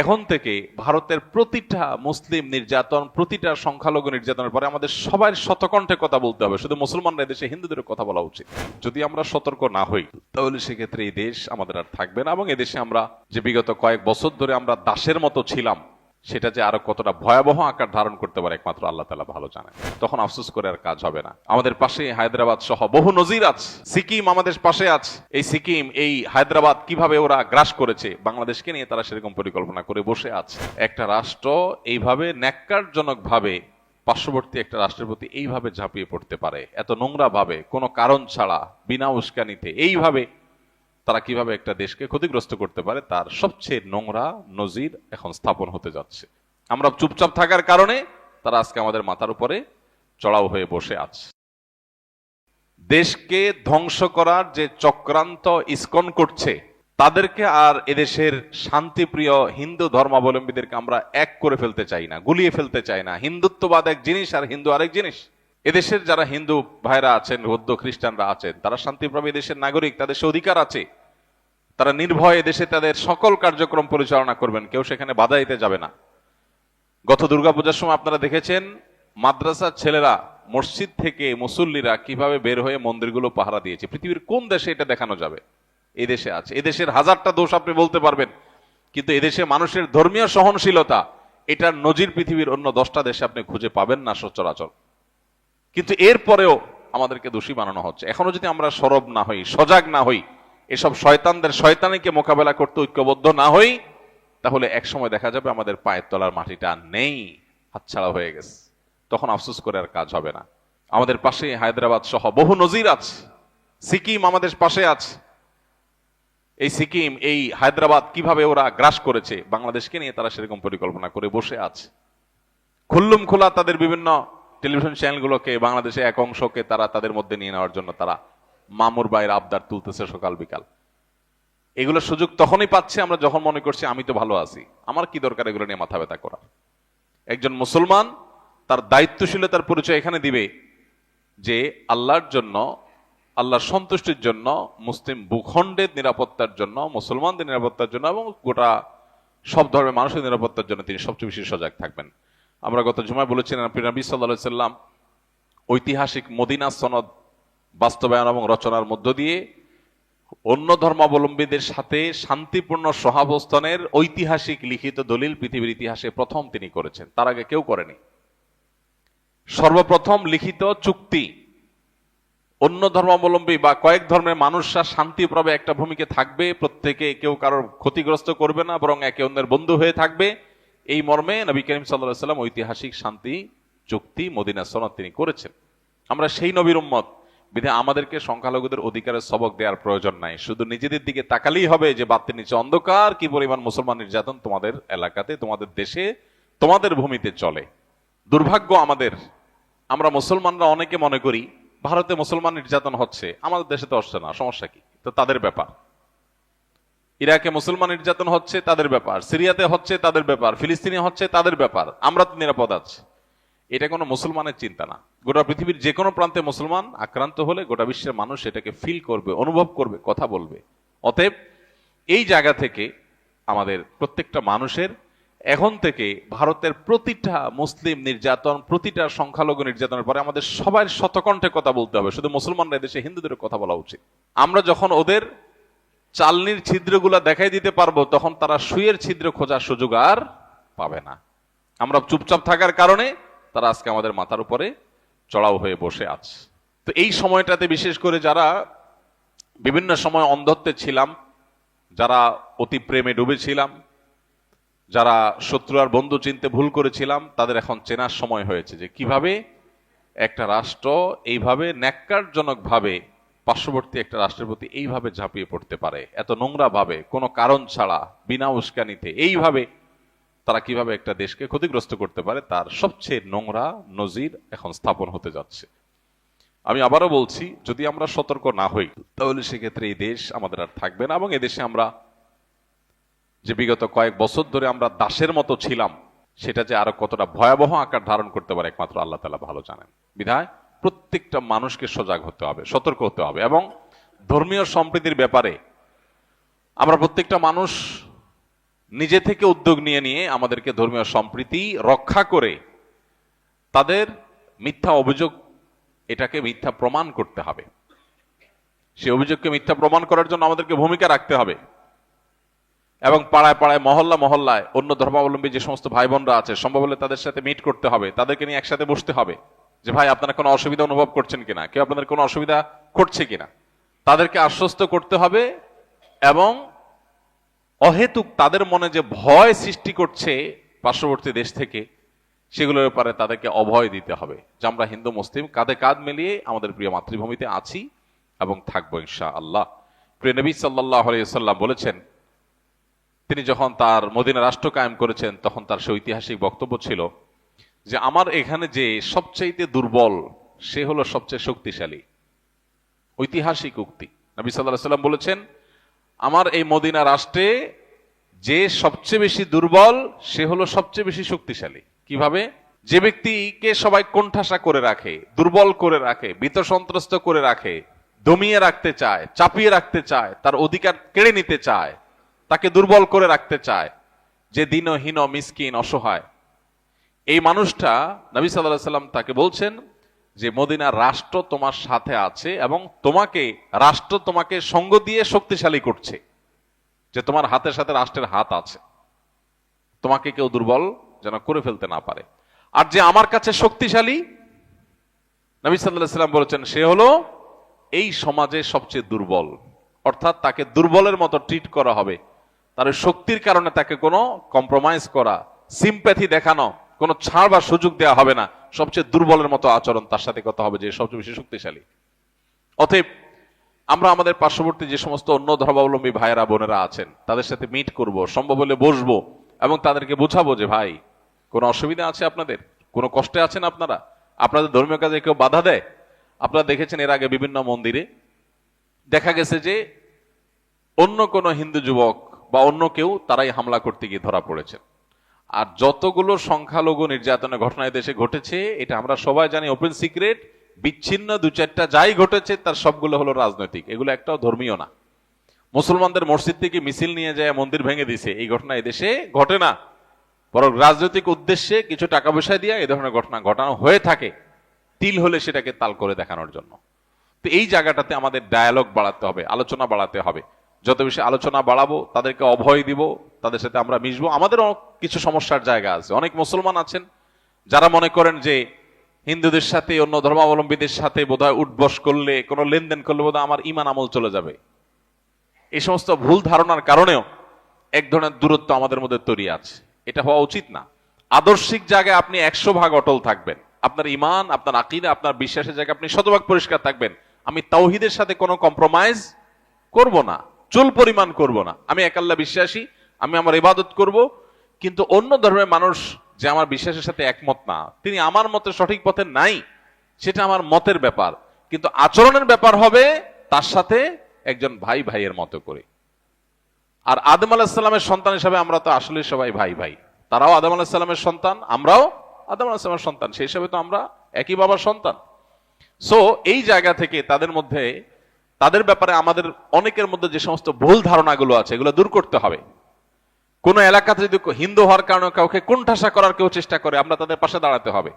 এখন থেকে ভারতের প্রতিটা মুসলিম নির্যাতন, প্রতিটা সংখ্যালঘু নির্যাতনের পরে আমাদের সবার শতকণ্ঠে কথা বলতে হবে। শুধু মুসলমানরা দেশে হিন্দুদের কথা বলা উচিত। যদি আমরা সতর্ক না হই তাহলে সেক্ষেত্রে এই দেশ আমাদের আর থাকবে না, এবং এদেশে আমরা যে বিগত কয়েক বছর ধরে আমরা দাসের মতো ছিলাম সেটা যে আরো কতটা ভয়াবহ আকার ধারণ করতে পারে একমাত্র আল্লাহ তাআলা ভালো জানেন। তখন আফসোস করে আর কাজ হবে না। আমাদের পাশে হায়দ্রাবাদ সহ বহু নজির আছে। সিকিম আমাদের পাশে আছে। এই সিকিম, এই হায়দ্রাবাদ কিভাবে ওরা গ্রাস করেছে, বাংলাদেশকে নিয়ে তারা সেরকম পরিকল্পনা করে বসে আছে। একটা রাষ্ট্র এইভাবে ন্যাক্কারজনক ভাবে পার্শ্ববর্তী একটা রাষ্ট্রের প্রতি এইভাবে ঝাঁপিয়ে পড়তে পারে, এত নোংরা ভাবে, কোনো কারণ ছাড়া, বিনা উস্কানিতে এইভাবে তারা কিভাবে একটা দেশকে ক্ষতিগ্রস্ত করতে পারে, তার সবচেয়ে নোংরা নজির এখন স্থাপন হতে যাচ্ছে। আমরা চুপচাপ থাকার কারণে তারা আজকে আমাদের মাথার উপরে চড়াও হয়ে বসে আছে। দেশকে ধ্বংস করার যে চক্রান্ত ইসকন করছে, তাদেরকে আর এদেশের শান্তিপ্রিয় হিন্দু ধর্মাবলম্বীদেরকে আমরা এক করে ফেলতে চাই না, গুলিয়ে ফেলতে চাই না। হিন্দুত্ববাদ এক জিনিস আর হিন্দু আরেক জিনিস। এদেশের যারা হিন্দু ভাইরা আছেন, বৌদ্ধ খ্রিস্টানরা আছেন, তারা শান্তিপ্রভী দেশের নাগরিক, তাদের সে অধিকার আছে। তারা নির্ভয়ে দেশে তাদের সকল কার্যক্রম পরিচালনা করবেন, কেউ সেখানে বাধা দিতে যাবে না। গত দুর্গাপূজার সময় আপনারা দেখেছেন মাদ্রাসার ছেলেরা, মসজিদ থেকে মুসল্লিরা কিভাবে বের হয়ে মন্দিরগুলো পাহারা দিয়েছে। পৃথিবীর কোন দেশে এটা দেখানো যাবে? এই দেশে আছে। এদেশের হাজারটা দোষ আপনি বলতে পারবেন, কিন্তু এদেশে মানুষের ধর্মীয় সহনশীলতা, এটার নজির পৃথিবীর অন্য 10টা দেশে আপনি খুঁজে পাবেন না সচরাচর। কিন্তু এরপরেও আমাদেরকে দোষী বানানো হচ্ছে। এখনো যদি আমরা সরব না হই, সজাগ না হই, এসব শয়তানদের শয়তানিকে মোকাবেলা করতে ঐক্যবদ্ধ না হই, তাহলে এক সময় দেখা যাবে আমাদের পায়ের তলার মাটিটা নেই, হাতছাড়া হয়ে গেছে। তখন আফসোস করে আর কাজ হবে না। আমাদের পাশে হায়দ্রাবাদ সহ বহু নজির আছে। সিকিম আমাদের পাশে আছে। এই সিকিম, এই হায়দ্রাবাদ কিভাবে ওরা গ্রাস করেছে, বাংলাদেশকে নিয়ে তারা সেরকম পরিকল্পনা করে বসে আছে। খুল্লুম খোলা তাদের বিভিন্ন টেলিভিশন চ্যানেলগুলোকে, বাংলাদেশে এক অংশকে তারা তাদের মধ্যে নিয়ে নেওয়ার জন্য তারা মামুর বাইর আবদার তুলতেছে সকাল বিকাল। এগুলো সুযোগ তখনই পাচ্ছে আমরা যখন মনে করছি আমি তো ভালো আছি, আমার কি দরকার এগুলো নিয়ে মাথা ব্যথা করা। একজন মুসলমান তার দায়িত্বশীলতার পরিচয় এখানে দিবে যে আল্লাহর জন্য, আল্লাহর সন্তুষ্টির জন্য, মুসলিম ভূখণ্ডের নিরাপত্তার জন্য, মুসলমানদের নিরাপত্তার জন্য এবং গোটা সব ধর্মের মানুষের নিরাপত্তার জন্য তিনি সবচেয়ে বেশি সজাগ থাকবেন। আমরা গত জুমায় বলেছিলেন নবী সাল্লাল্লাহু আলাইহি সাল্লাম ঐতিহাসিক মদিনা সনদ বাস্তবায়ন এবং রচনার মধ্য দিয়ে অন্য ধর্মাবলম্বীদের সাথে শান্তিপূর্ণ সহাবস্থানের ঐতিহাসিক লিখিত দলিল পৃথিবীর ইতিহাসে প্রথম তিনি করেছেন। তার আগে কেউ করেনি। সর্বপ্রথম লিখিত চুক্তি, অন্য ধর্মাবলম্বী বা কয়েক ধর্মের মানুষরা শান্তিপ্রভে একটা ভূমিকে থাকবে, প্রত্যেকে কেউ কারোর ক্ষতিগ্রস্ত করবে না, বরং একে অন্যের বন্ধু হয়ে থাকবে, এই মর্মে নবী করিম সাল্লাল্লাহু আলাইহি সাল্লাম ঐতিহাসিক শান্তি চুক্তি মদিনা সনদ তিনি করেছেন। আমরা সেই নবীর উম্মত, বিধায় আমাদেরকে সংখ্যালঘুদের অধিকারের সবক দেওয়ার প্রয়োজন নাই। শুধু নিজেদের দিকে তাকালেই হবে যে বাতির নিচে অন্ধকার, কি পরিমাণ মুসলমান নির্যাতন তোমাদের এলাকাতে, তোমাদের দেশে, তোমাদের ভূমিতে চলে। দুর্ভাগ্য আমাদের, আমরা মুসলমানরা অনেকে মনে করি ভারতে মুসলমান নির্যাতন হচ্ছে, আমাদের দেশে তো হচ্ছে না, সমস্যা কি? তো তাদের ব্যাপার। ইরাকে মুসলমান নির্যাতন হচ্ছে, তাদের ব্যাপার। সিরিয়াতে হচ্ছে, তাদের ব্যাপার। ফিলিস্তিনে হচ্ছে, তাদের ব্যাপার। আমরা তো নিরাপদ আছি। এটা কোনো মুসলমানের চিন্তা না। গোটা পৃথিবীর যে কোনো প্রান্তে মুসলমান আক্রান্ত হলে গোটা বিশ্বের মানুষ এটাকে ফিল করবে, অনুভব করবে, কথা বলবে। অতএব এই জায়গা থেকে আমাদের প্রত্যেকটা মানুষের এখন থেকে ভারতের প্রতিটা মুসলিম নির্যাতন, প্রতিটা সংখ্যালঘু নির্যাতনের পরে আমাদের সবার শতকণ্ঠে কথা বলতে হবে। শুধু মুসলমানরা এদেশে হিন্দুদের কথা বলা উচিত। আমরা যখন ওদের চালনির ছিদ্রগুলা দেখাই দিতে পারবো, তখন তারা সুইয়ের ছিদ্র খোঁজার সুযোগ আর পাবে না। আমরা চুপচাপ থাকার কারণে তারা আজকে আমাদের মাথার উপরে চড়াও হয়ে বসে আছে। তো এই সময়টাতে বিশেষ করে যারা বিভিন্ন সময় অন্ধত্বে ছিলাম, যারা অতি প্রেমে ডুবেছিলাম, যারা শত্রু আর বন্ধু চিনতে ভুল করেছিলাম, তাদের এখন চেনার সময় হয়েছে যে কিভাবে একটা রাষ্ট্র এইভাবে ন্যাক্কারজনক ভাবে পার্শ্ববর্তী একটা রাষ্ট্রের প্রতি এইভাবে ঝাঁপিয়ে পড়তে পারে, এত নোংরা ভাবে, কোনো কারণ ছাড়া, বিনা উস্কানিতে এইভাবে তারা কিভাবে একটা দেশকে ক্ষতিগ্রস্ত করতে পারে, তার সবচেয়ে নোংরা নজির এখন স্থাপন হতে যাচ্ছে। আমি আবারও বলছি, যদি আমরা সতর্ক না হই তাহলে সেক্ষেত্রে এই দেশ আমাদের আর থাকবে না, এবং এদেশে আমরা যে বিগত কয়েক বছর ধরে আমরা দাসের মতো ছিলাম সেটা যে আরো কতটা ভয়াবহ আকার ধারণ করতে পারে একমাত্র আল্লাহ তাআলা ভালো জানেন। বিধায় প্রত্যেকটা মানুষকে সজাগ হতে হবে, সতর্ক হতে হবে। এবং ধর্মীয় সম্প্রীতির ব্যাপারে আমরা প্রত্যেকটা মানুষ নিজে থেকে উদ্যোগ নিয়ে নিয়ে আমাদেরকে ধর্মীয় সম্প্রীতি রক্ষা করে তাদের মিথ্যা অভিযোগ এটাকে মিথ্যা প্রমাণ করতে হবে। সেই অভিযোগকে মিথ্যা প্রমাণ করার জন্য আমাদেরকে ভূমিকা রাখতে হবে এবং পাড়ায় পাড়ায় মহল্লা মহল্লায় অন্য ধর্মাবলম্বী যে সমস্ত ভাই বোনরা আছে সম্ভব হলে তাদের সাথে মিট করতে হবে, তাদেরকে নিয়ে একসাথে বসতে হবে যে ভাই আপনারা কোনো অসুবিধা অনুভব করছেন কিনা, কেউ আপনাদের কোনো অসুবিধা করছে কিনা, তাদেরকে আশ্বস্ত করতে হবে এবং অহেতুক তাদের মনে যে ভয় সৃষ্টি করছে পার্শ্ববর্তী দেশ থেকে সেগুলোর ব্যাপারে তাদেরকে অভয় দিতে হবে যে আমরা হিন্দু মুসলিম কাঁধে কাঁধ মিলিয়ে আমাদের প্রিয় মাতৃভূমিতে আছি এবং থাকবো ইনশাআল্লাহ। প্রিয় নবী সাল্লাল্লাহু আলাইহি ওয়াসাল্লাম বলেছেন, তিনি যখন তার মদিনা রাষ্ট্র কায়েম করেছেন তখন তার সে ঐতিহাসিক বক্তব্য ছিল যে আমার এখানে যে সবচেয়ে দুর্বল সে হলো সবচেয়ে শক্তিশালী। ঐতিহাসিক উক্তি। নবী সাল্লাল্লাহু আলাইহি ওয়াসাল্লাম বলেছেন, আমার এই মদিনা রাষ্ট্রে যে সবচেয়ে বেশি দুর্বল সে হলো সবচেয়ে বেশি শক্তিশালী। কিভাবে? যে ব্যক্তিকে সবাই কোণঠাসা করে রাখে, দুর্বল করে রাখে, ভীত সন্ত্রস্ত করে রাখে, দমিয়ে রাখতে চায়, চাপিয়ে রাখতে চায়, তার অধিকার কেড়ে নিতে চায়, তাকে দুর্বল করে রাখতে চায়, যে দীনহীন মিসকিন অসহায়, এই মানুষটা নবী সাল্লাল্লাহু আলাইহি ওয়াসাল্লাম তাকে বলছেন যে মদিনার রাষ্ট্র তোমার সাথে আছে এবং তোমাকে রাষ্ট্র তোমাকে সঙ্গ দিয়ে শক্তিশালী করছে, যে তোমার হাতের সাথে রাষ্ট্রের হাত আছে, তোমাকে কেউ দুর্বল যেন করে ফেলতে না পারে। আর যে আমার কাছে শক্তিশালী, নবী সাল্লাল্লাহু আলাইহি ওয়াসাল্লাম বলেছেন সে হলো এই সমাজে সবচেয়ে দুর্বল, অর্থাৎ তাকে দুর্বলের মতো ট্রিট করা হবে, তার শক্তির কারণে তাকে কোনো কম্প্রোমাইজ করা, সিম্প্যাথি দেখানো, কোনো ছাড় বা সুযোগ দেওয়া হবে না, সবচেয়ে দুর্বলের মতো আচরণ তার সাথে কথা হবে যে সবচেয়ে বেশি শক্তিশালী। অতএব আমরা আমাদের পার্শ্ববর্তী যে সমস্ত অন্য ধর্মাবলম্বী ভাইয়েরা বোনেরা আছেন তাদের সাথে মিট করব, সম্ভব হলে বসবো এবং তাদেরকে বোঝাবো যে ভাই কোনো অসুবিধা আছে আপনাদের, কোনো কষ্টে আছেন আপনারা, আপনাদের ধর্মীয় কাজে কেউ বাধা দেয়? আপনারা দেখেছেন এর আগে বিভিন্ন মন্দিরে দেখা গেছে যে অন্য কোনো হিন্দু যুবক বা অন্য কেউ তারাই হামলা করতে গিয়ে ধরা পড়েছে। আর যতগুলো সংখ্যালঘু নির্যাতনের ঘটনা দেশে ঘটেছে এটা আমরা সবাই জানি, ওপেন সিক্রেট, বিচ্ছিন্ন দু চারটা যাই ঘটেছে তার সবগুলো হলো রাজনৈতিক, এগুলো একটাও ধর্মীয় না। মুসলমানদের মসজিদ থেকে মিছিল নিয়ে যায় মন্দির ভেঙে দিছে, এই ঘটনা এদেশে ঘটে না, বরং রাজনৈতিক উদ্দেশ্যে কিছু টাকা পয়সা দিয়ে এই ধরনের ঘটনা ঘটানো হয়ে থাকে, তিল হলে সেটাকে তাল করে দেখানোর জন্য। তো এই জায়গাটাতে আমাদের ডায়ালগ বাড়াতে হবে, আলোচনা বাড়াতে হবে। যত বেশি আলোচনা বাড়াবো, তাদেরকে অভয় দিব, তাদের সাথে আমরা মিশবো। আমাদেরও কিছু সমস্যার জায়গা আছে, অনেক মুসলমান আছেন যারা মনে করেন যে হিন্দুদের সাথে অন্য ধর্মাবলম্বীদের সাথে বোধহয় উঠবস করলে, কোনো লেনদেন করলে বোধহয় আমার ঈমান আমল চলে যাবে। এই সমস্ত ভুল ধারণার কারণেও এক ধরনের দূরত্ব আমাদের মধ্যে তৈরি আছে, এটা হওয়া উচিত না। আদর্শিক জায়গায় আপনি 100% অটল থাকবেন, আপনার ঈমান, আপনার আকীদা, আপনার বিশ্বাসের জায়গায় আপনি 100% পরিষ্কার থাকবেন। আমি তাওহীদের সাথে কোনো কম্প্রোমাইজ করব না, চুল পরিমাণ করব না। আমি এক আল্লাহ বিশ্বাসী, আমি আমার ইবাদত করব, কিন্তু অন্য ধর্মের মানুষ যে আমার বিশ্বাসের সাথে একমত না, তিনি আমার মতে সঠিক পথে নাই, সেটা আমার মতের ব্যাপার, কিন্তু আচরণের ব্যাপার হবে তার সাথে একজন ভাই ভাইয়ের মতো করে। আর আদম আলাইহিস সালামের সন্তান হিসেবে আমরা তো আসলে সবাই ভাই ভাই, তারাও আদম আলাইহিস সালামের সন্তান, আমরাও আদম আলাইহিস সালামের সন্তান, সেই হিসাবে তো আমরা একই বাবার সন্তান। সো এই জায়গা থেকে তাদের ব্যাপারে আমাদের অনেকের মধ্যে যে সমস্ত ভুল ধারণাগুলো আছে এগুলো দূর করতে হবে। কোন এলাকাতে যদি হিন্দু হওয়ার কারণে কাউকে কোণঠাসা করার কেউ চেষ্টা করে, আমরা তাদের পাশে দাঁড়াতে হবে।